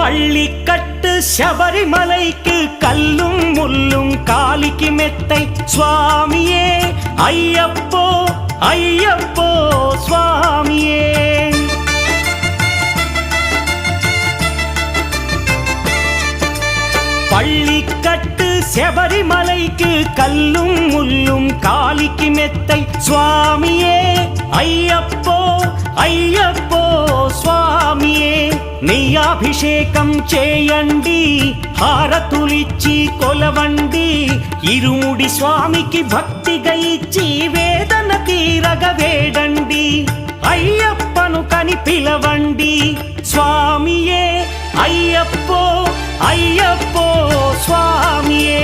பள்ளிக்கட்டு சபரிமலைக்கு கல்லும் முள்ளும் காலிக்கு மெத்தை சுவாமியே ஐயப்போ ஐயப்போ சுவாமியே. பள்ளிக்கட்டு சபரிமலைக்கு கல்லும் முள்ளும் காலிக்கு மெத்தை சுவாமியே ஐயப்போ ஐயப்போ స్వామియే. నెయ్యాభిషేకం చేయండి హారతులిచ్చి కొలవండి ఇరుముడి స్వామికి భక్తిగా ఇచ్చి వేదన తీరగ వేడండి అయ్యప్పను కని పిలవండి స్వామియే అయ్యప్పో అయ్యప్పో స్వామియే.